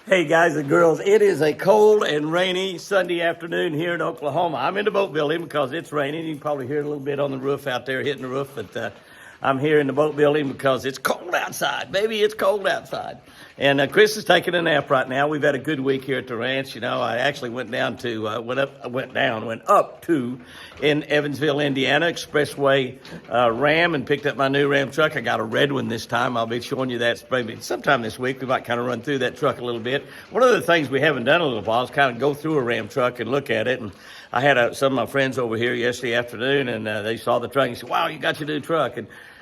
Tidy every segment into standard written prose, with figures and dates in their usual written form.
Hey guys and girls, it is a cold and rainy Sunday afternoon here in Oklahoma. I'm in the boat building because it's raining. You can probably hear it a little bit on the roof out there hitting the roof, but I'm here in the boat building because it's cold outside. Baby, it's cold outside. And Chris is taking a nap right now. We've had a good week here at the ranch. You know, I actually went up to in Evansville, Indiana, Expressway Ram, and picked up my new Ram truck. I got a red one this time. I'll be showing you that maybe sometime this week. We might kind of run through that truck a little bit. One of the things we haven't done in a little while is kind of go through a Ram truck and look at it. And I had some of my friends over here yesterday afternoon, and they saw the truck and said, "Wow, you got your new truck."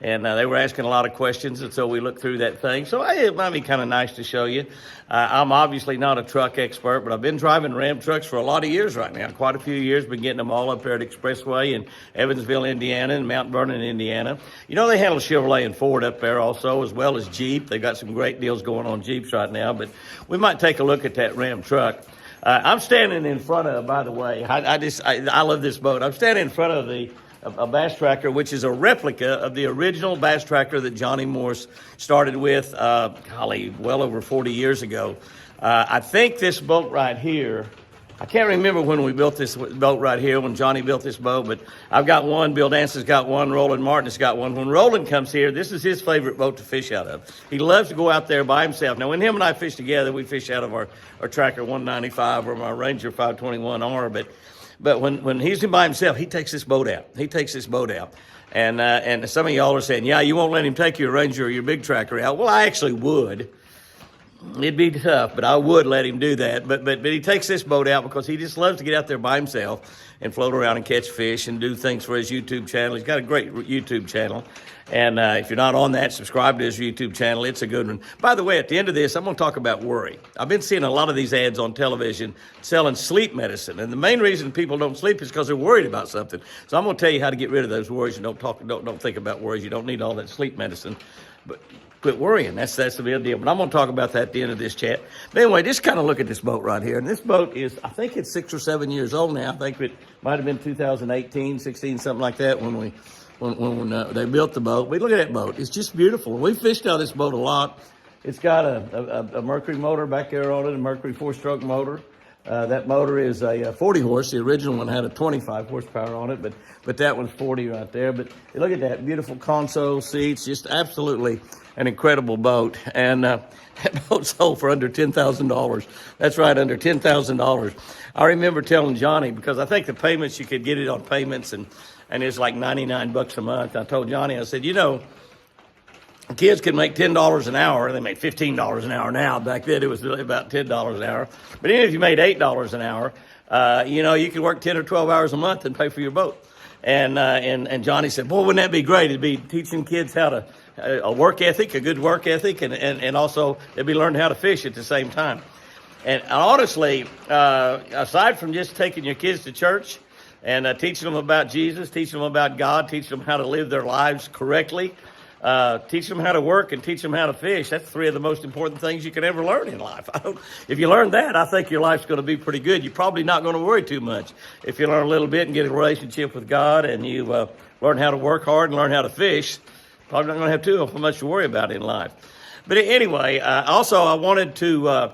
And they were asking a lot of questions, and so we looked through that thing. So it might be kind of nice to show you. I'm obviously not a truck expert, but I've been driving Ram trucks for a lot of years right now, quite a few years. Been getting them all up there at Expressway in Evansville, Indiana, and Mount Vernon, Indiana. You know, they handle Chevrolet and Ford up there also, as well as Jeep. They've got some great deals going on Jeeps right now, but we might take a look at that Ram truck. I'm standing in front of, by the way, I love this boat. I'm standing in front of a bass tracker, which is a replica of the original bass tracker that Johnny Morse started with, well over 40 years ago. I think this boat right here, I can't remember when we built this boat right here, when Johnny built this boat, but I've got one, Bill Dance's got one, Roland Martin's got one. When Roland comes here, this is his favorite boat to fish out of. He loves to go out there by himself. Now, when him and I fish together, we fish out of our Tracker 195 or my Ranger 521R, but when he's by himself, he takes this boat out. And some of y'all are saying, yeah, you won't let him take your Ranger or your big Tracker out. Well, I actually would. It'd be tough, but I would let him do that. But he takes this boat out because he just loves to get out there by himself and float around and catch fish and do things for his YouTube channel. He's got a great YouTube channel. And if you're not on that, subscribe to his YouTube channel. It's a good one. By the way, at the end of this, I'm going to talk about worry. I've been seeing a lot of these ads on television selling sleep medicine. And the main reason people don't sleep is because they're worried about something. So I'm going to tell you how to get rid of those worries. And don't think about worries. You don't need all that sleep medicine. But quit worrying. That's the real deal. But I'm going to talk about that at the end of this chat. But anyway, just kind of look at this boat right here. And this boat is, I think it's 6 or 7 years old now. I think it might have been 2018, 16, something like that when they built the boat. But look at that boat. It's just beautiful. We fished out this boat a lot. It's got a Mercury motor back there on it, a Mercury 4-stroke motor. That motor is a 40 horse. The original one had a 25 horsepower on it, but that one's 40 right there. But look at that, beautiful console seats, just absolutely an incredible boat. And that boat sold for under $10,000. That's right, under $10,000. I remember telling Johnny, because I think the payments, you could get it on payments, and it's like $99 a month. I told Johnny, I said, you know, kids can make $10 an hour. They make $15 an hour now. Back then, it was really about $10 an hour. But even if you made $8 an hour, you know, you could work 10 or 12 hours a month and pay for your boat. And Johnny said, boy, wouldn't that be great? It'd be teaching kids how to, a work ethic, a good work ethic, and also they'd be learning how to fish at the same time. And honestly, aside from just taking your kids to church and teaching them about Jesus, teaching them about God, teaching them how to live their lives correctly, teach them how to work and teach them how to fish. That's 3 of the most important things you can ever learn in life. If you learn that, I think your life's going to be pretty good. You're probably not going to worry too much. If you learn a little bit and get a relationship with God, and you learn how to work hard and learn how to fish, probably not going to have too much to worry about in life. But anyway, also I wanted to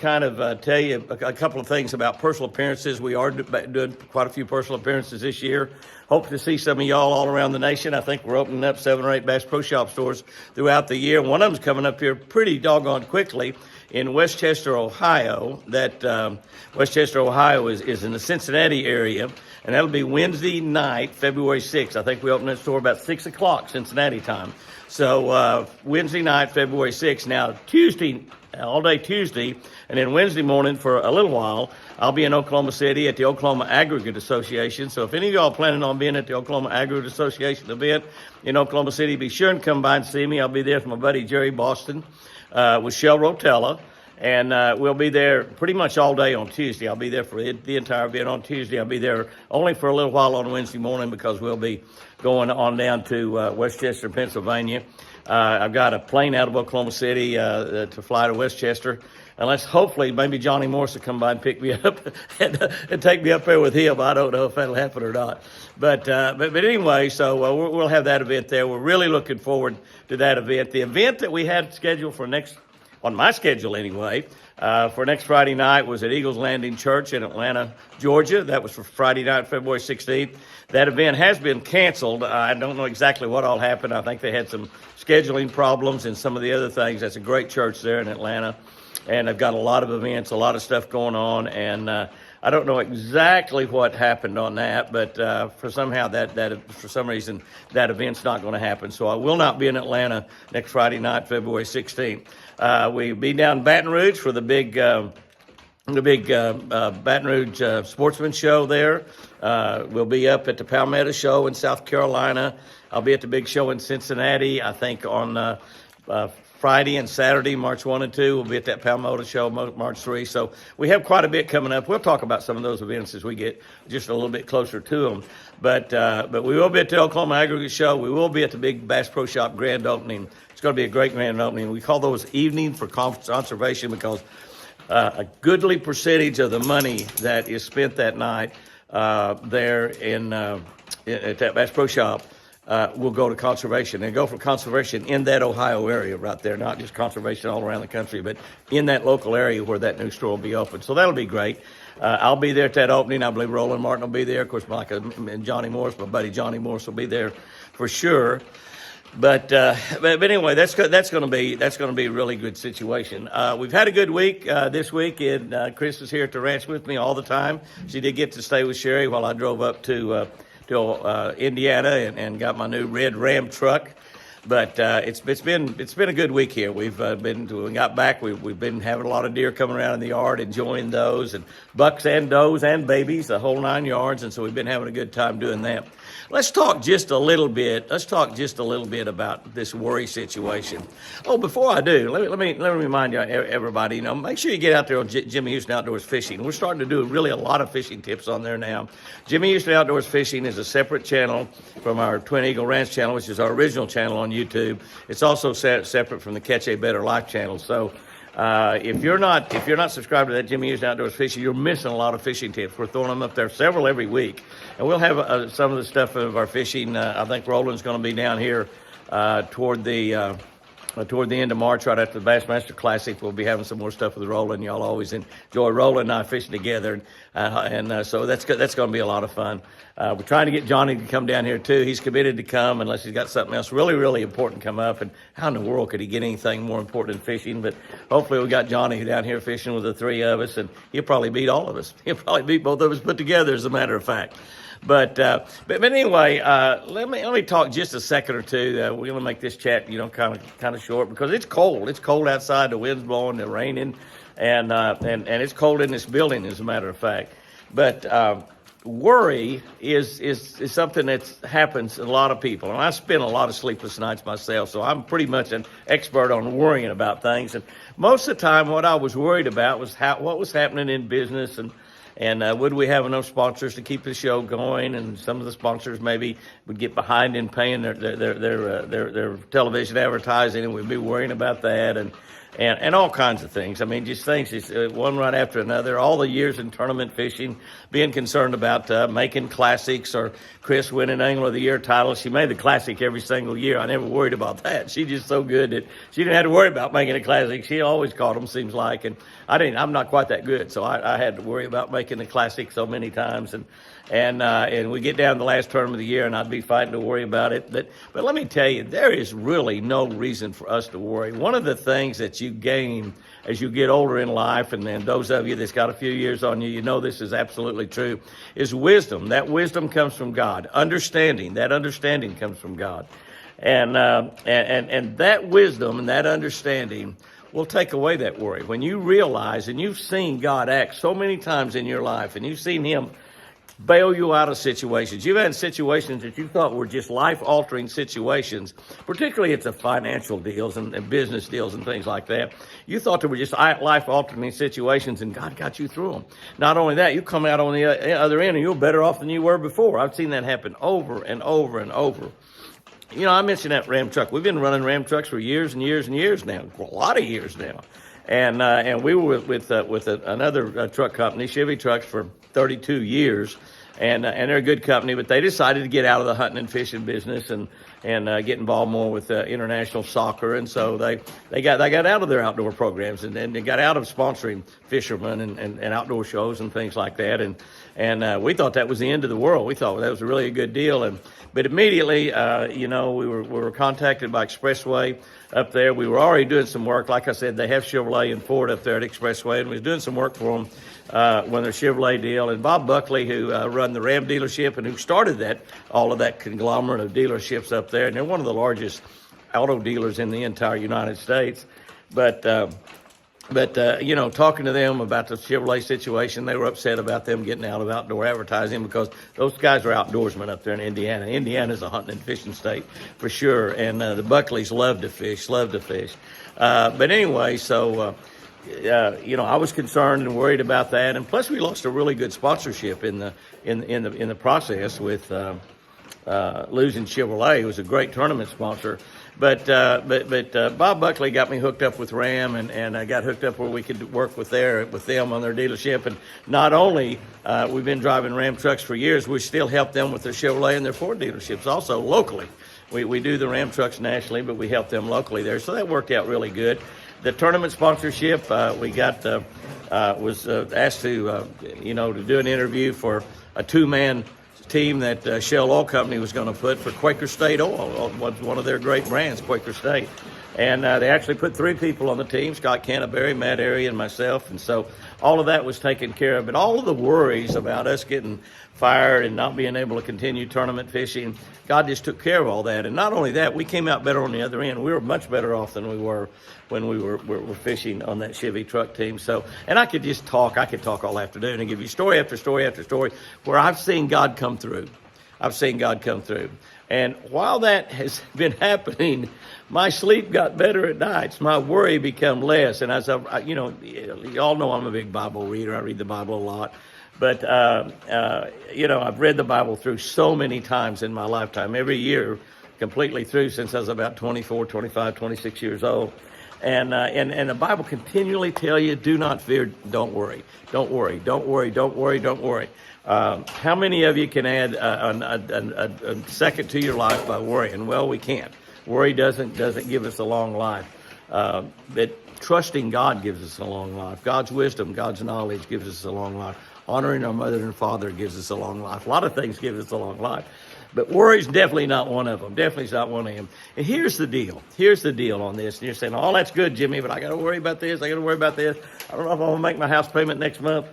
kind of tell you a couple of things about personal appearances. We are doing quite a few personal appearances this year. Hope to see some of y'all all around the nation. I think we're opening up 7 or 8 Bass Pro Shop stores throughout the year. One of them's coming up here pretty doggone quickly in Westchester, Ohio. That Westchester, Ohio is in the Cincinnati area, and that'll be Wednesday night, February 6th. I think we open that store about 6 o'clock Cincinnati time. So Wednesday night, February 6th. Now, Tuesday, all day Tuesday, and then Wednesday morning for a little while, I'll be in Oklahoma City at the Oklahoma Aggregate Association. So if any of y'all planning on being at the Oklahoma Aggregate Association event in Oklahoma City, be sure and come by and see me. I'll be there with my buddy Jerry Boston with Shell Rotella. And we'll be there pretty much all day on Tuesday. I'll be there for the entire event on Tuesday. I'll be there only for a little while on Wednesday morning because we'll be going on down to Westchester, Pennsylvania. I've got a plane out of Oklahoma City to fly to Westchester. Unless hopefully maybe Johnny Morse will come by and pick me up and take me up there with him. I don't know if that'll happen or not. But anyway, so we'll have that event there. We're really looking forward to that event. The event that we had scheduled for next on my schedule anyway, for next Friday night was at Eagles Landing Church in Atlanta, Georgia. That was for Friday night, February 16th. That event has been canceled. I don't know exactly what all happened. I think they had some scheduling problems and some of the other things. That's a great church there in Atlanta, and they've got a lot of events, a lot of stuff going on, and I don't know exactly what happened on that, but for some reason that event's not going to happen. So I will not be in Atlanta next Friday night, February 16th. We'll be down in Baton Rouge for the big Baton Rouge Sportsman Show there. We'll be up at the Palmetto Show in South Carolina. I'll be at the big show in Cincinnati, I think, on Friday and Saturday, March 1 and 2. We'll be at that Palmetto Show, March 3. So we have quite a bit coming up. We'll talk about some of those events as we get just a little bit closer to them. But we will be at the Oklahoma Aggregate Show. We will be at the big Bass Pro Shop grand opening. It's going to be a great grand opening. We call those evening for conservation because a goodly percentage of the money that is spent that night there at that Bass Pro Shop will go to conservation, and go for conservation in that Ohio area right there, not just conservation all around the country, but in that local area where that new store will be open. So that'll be great. I'll be there at that opening. I believe Roland Martin will be there. Of course, and Johnny Morris, my buddy Johnny Morris will be there for sure. But anyway, that's going to be a really good situation. We've had a good week this week, and Chris is here at the ranch with me all the time. She did get to stay with Sherry while I drove up to Indiana and got my new red Ram truck. But it's been a good week here. We got back. We've been having a lot of deer coming around in the yard, enjoying those, and bucks and does and babies, the whole 9 yards. And so we've been having a good time doing that. Let's talk just a little bit. About this worry situation. Oh, before I do, let me remind you, everybody. Make sure you get out there on Jimmy Houston Outdoors Fishing. We're starting to do really a lot of fishing tips on there now. Jimmy Houston Outdoors Fishing is a separate channel from our Twin Eagle Ranch channel, which is our original channel on YouTube. It's also separate from the Catch a Better Life channel. So if you're not subscribed to that Jimmy Houston Outdoors Fishing, you're missing a lot of fishing tips. We're throwing them up there several every week, and we'll have some of the stuff of our fishing. I think Roland's going to be down here toward the end of March, right after the Bassmaster Classic. We'll be having some more stuff with Roland. Y'all always enjoy Roland and I fishing together, and so that's going to be a lot of fun. We're trying to get Johnny to come down here too. He's committed to come unless he's got something else really, really important come up. And how in the world could he get anything more important than fishing? But hopefully we got Johnny down here fishing with the three of us, and he'll probably beat all of us. He'll probably beat both of us put together, as a matter of fact. But anyway, let me talk just a second or two. We're going to make this chat, kind of short because it's cold. It's cold outside. The wind's blowing, the raining, and it's cold in this building, as a matter of fact. But worry is something that happens to a lot of people, and I spend a lot of sleepless nights myself. So I'm pretty much an expert on worrying about things. And most of the time, what I was worried about was what was happening in business and would we have enough sponsors to keep the show going? And some of the sponsors maybe would get behind in paying their television advertising, and we'd be worrying about that and all kinds of things. I mean, just things, one right after another. All the years in tournament fishing, being concerned about making classics or Chris winning Angler of the Year title. She made the classic every single year. I never worried about that. She's just so good that she didn't have to worry about making a classic. She always caught them, seems like, and I'm not quite that good, so I had to worry about making the classic so many times. And we get down to the last tournament of the year, and I'd be fighting to worry about it. But let me tell you, there is really no reason for us to worry. One of the things that you gain as you get older in life, and then those of you that's got a few years on you, this is absolutely true, is wisdom. That wisdom comes from God. Understanding, that understanding comes from God. And that wisdom and that understanding will take away that worry. When you realize, and you've seen God act so many times in your life, and you've seen him bail you out of situations. You've had situations that you thought were just life-altering situations, particularly it's the financial deals and business deals and things like that. You thought they were just life-altering situations, and God got you through them. Not only that, you come out on the other end, and you're better off than you were before. I've seen that happen over and over and over. I mentioned that Ram truck. We've been running Ram trucks for years and years and years now, a lot of years now. And we were with another truck company, Chevy Trucks, for 32 years, and they're a good company. But they decided to get out of the hunting and fishing business, and and get involved more with international soccer. And so they got out of their outdoor programs and they got out of sponsoring fishermen and outdoor shows and things like that. And we thought that was the end of the world. We thought that was really a good deal. But immediately, we were contacted by Expressway up there. We were already doing some work. Like I said, they have Chevrolet and Ford up there at Expressway, and we was doing some work for them when their Chevrolet deal. And Bob Buckley, who run the Ram dealership and who started all of that conglomerate of dealerships up there, and they're one of the largest auto dealers in the entire United States. But talking to them about the Chevrolet situation, they were upset about them getting out of outdoor advertising because those guys are outdoorsmen up there in Indiana. Indiana's a hunting and fishing state for sure, and the Buckleys love to fish. But anyway, so I was concerned and worried about that, and plus we lost a really good sponsorship in the process with losing Chevrolet. It was a great tournament sponsor. But Bob Buckley got me hooked up with Ram, and I got hooked up where we could work with them on their dealership. And not only we've been driving Ram trucks for years, we still help them with their Chevrolet and their Ford dealerships also locally. We do the Ram trucks nationally, but we help them locally there. So that worked out really good. The tournament sponsorship, we got was asked to do an interview for a two-man team that Shell Oil Company was going to put for Quaker State Oil, one of their great brands, Quaker State. And they actually put 3 people on the team, Scott Canterbury, Matt Airy, and myself. And so all of that was taken care of. But all of the worries about us getting fired and not being able to continue tournament fishing, God just took care of all that. And not only that, we came out better on the other end. We were much better off than we were when we were fishing on that Chevy truck team. So, and I could talk all afternoon and give you story after story after story where I've seen God come through. And while that has been happening, my sleep got better at nights. My worry become less. And as you all know I'm a big Bible reader. I read the Bible a lot. But, I've read the Bible through so many times in my lifetime, every year, completely through since I was about 24, 25, 26 years old. And the Bible continually tell you, do not fear, don't worry. Don't worry, don't worry, don't worry, don't worry. How many of you can add a second to your life by worrying? Well, we can't. Worry doesn't give us a long life. But trusting God gives us a long life. God's wisdom, God's knowledge gives us a long life. Honoring our mother and father gives us a long life. A lot of things give us a long life. But worry's definitely not one of them. Definitely not one of them. And here's the deal. Here's the deal on this. And you're saying, oh, that's good, Jimmy, but I got to worry about this. I got to worry about this. I don't know if I'm going to make my house payment next month.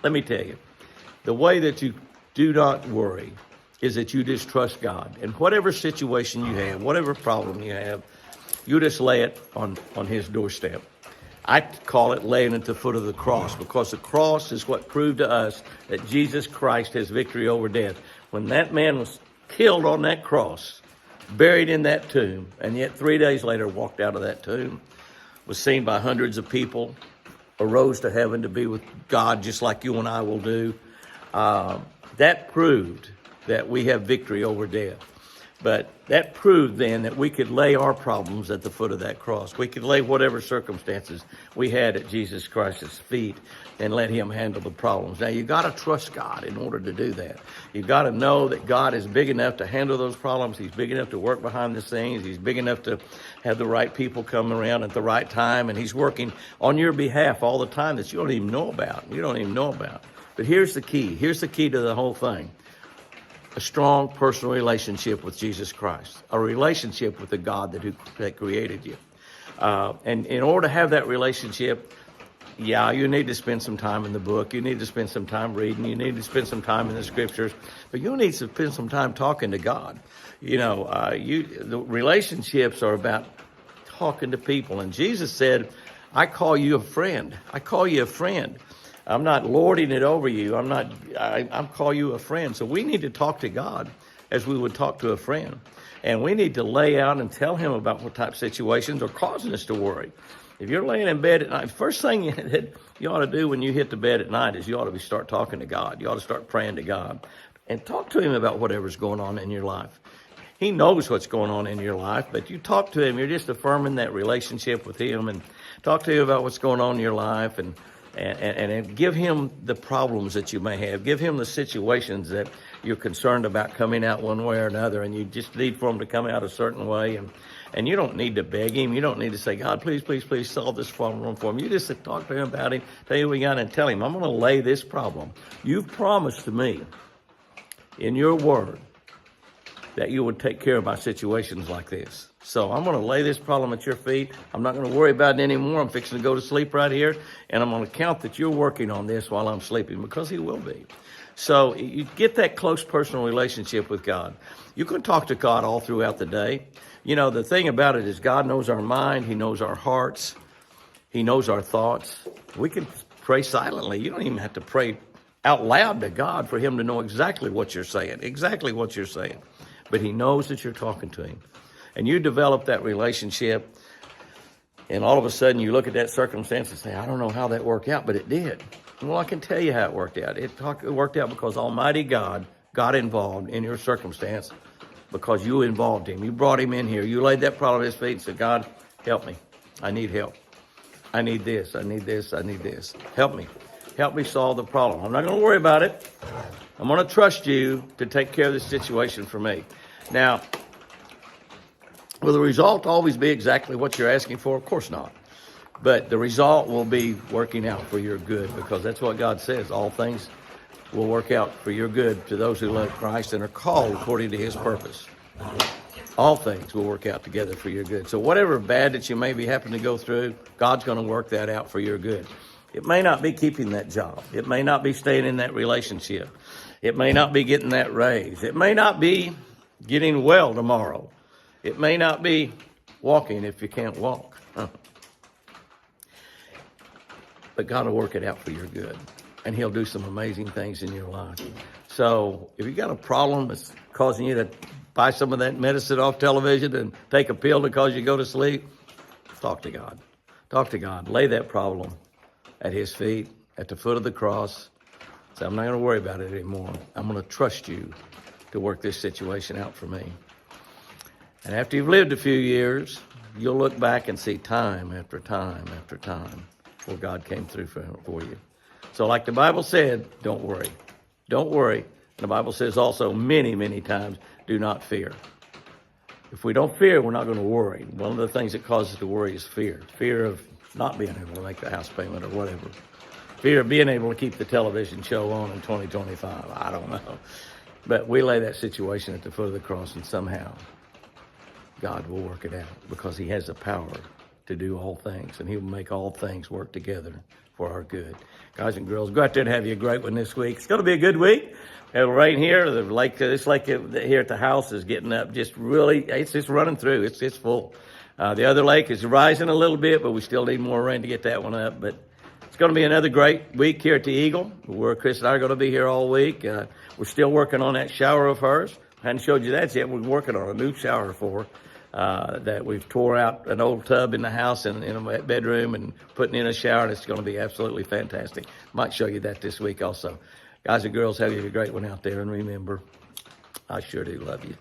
Let me tell you, the way that you do not worry is that you just trust God. And whatever situation you have, whatever problem you have, you just lay it on his doorstep. I call it laying at the foot of the cross, because the cross is what proved to us that Jesus Christ has victory over death. When that man was killed on that cross, buried in that tomb, and yet 3 days later walked out of that tomb, was seen by hundreds of people, arose to heaven to be with God just like you and I will do, that proved that we have victory over death. But that proved then that we could lay our problems at the foot of that cross. We could lay whatever circumstances we had at Jesus Christ's feet and let him handle the problems. Now, you got to trust God in order to do that. You got to know that God is big enough to handle those problems. He's big enough to work behind the scenes. He's big enough to have the right people come around at the right time. And he's working on your behalf all the time that you don't even know about. But here's the key. Here's the key to the whole thing. A strong personal relationship with Jesus Christ, a relationship with the God that created you. And in order to have that relationship, you need to spend some time in the book. You need to spend some time reading. You need to spend some time in the scriptures. But you need to spend some time talking to God. The relationships are about talking to people. And Jesus said, I call you a friend. I call you a friend. I'm not lording it over you. I'm call you a friend. So we need to talk to God as we would talk to a friend. And we need to lay out and tell him about what type of situations are causing us to worry. If you're laying in bed at night, first thing that you ought to do when you hit the bed at night is you ought to start talking to God. You ought to start praying to God and talk to him about whatever's going on in your life. He knows what's going on in your life, but you talk to him. You're just affirming that relationship with him, and talk to him about what's going on in your life, and give him the problems that you may have. Give him the situations that you're concerned about coming out one way or another, and you just need for them to come out a certain way. And you don't need to beg him. You don't need to say, God, please, please, please solve this problem for him. You just talk to him about him, tell you what you got, and tell him, I'm going to lay this problem. You've promised to me in your word that you would take care of my situations like this. So I'm going to lay this problem at your feet. I'm not going to worry about it anymore. I'm fixing to go to sleep right here, and I'm going to count that you're working on this while I'm sleeping, because he will be. So you get that close personal relationship with God. You can talk to God all throughout the day. You know, the thing about it is God knows our mind. He knows our hearts. He knows our thoughts. We can pray silently. You don't even have to pray out loud to God for him to know exactly what you're saying, But he knows that you're talking to him. And you develop that relationship, and all of a sudden you look at that circumstance and say, I don't know how that worked out, but it did. Well, I can tell you how it worked out. It worked out because Almighty God got involved in your circumstance, because you involved him. You brought him in here. You laid that problem at his feet and said, God, help me. I need help. I need this. I need this. I need this. Help me. Help me solve the problem. I'm not going to worry about it. I'm going to trust you to take care of this situation for me. Now, will the result always be exactly what you're asking for? Of course not. But the result will be working out for your good, because that's what God says. All things will work out for your good to those who love Christ and are called according to his purpose. All things will work out together for your good. So whatever bad that you may be happening to go through, God's going to work that out for your good. It may not be keeping that job. It may not be staying in that relationship. It may not be getting that raise. It may not be getting well tomorrow. It may not be walking if you can't walk. But God will work it out for your good, and he'll do some amazing things in your life. So if you got a problem that's causing you to buy some of that medicine off television and take a pill to cause you to go to sleep, talk to God. Talk to God. Lay that problem at his feet, at the foot of the cross. Say, I'm not going to worry about it anymore. I'm going to trust you to work this situation out for me. And after you've lived a few years, you'll look back and see time after time after time where God came through for you. So like the Bible said, don't worry. Don't worry. And the Bible says also many, many times, do not fear. If we don't fear, we're not going to worry. One of the things that causes us to worry is fear. Fear of not being able to make the house payment or whatever. Fear of being able to keep the television show on in 2025. I don't know. But we lay that situation at the foot of the cross, and somehow God will work it out, because he has the power to do all things, and he will make all things work together for our good. Guys and girls, go out there and have you a great one this week. It's going to be a good week. Right here, the lake, this lake here at the house is getting up just really, it's just running through. It's full. The other lake is rising a little bit, but we still need more rain to get that one up. But it's going to be another great week here at the Eagle, where Chris and I are going to be here all week. We're still working on that shower of hers. I hadn't showed you that yet. We're working on a new shower for her. That we've tore out an old tub in the house and in a bedroom and putting in a shower, and it's going to be absolutely fantastic. Might show you that this week also. Guys and girls, have you a great one out there, and remember, I sure do love you.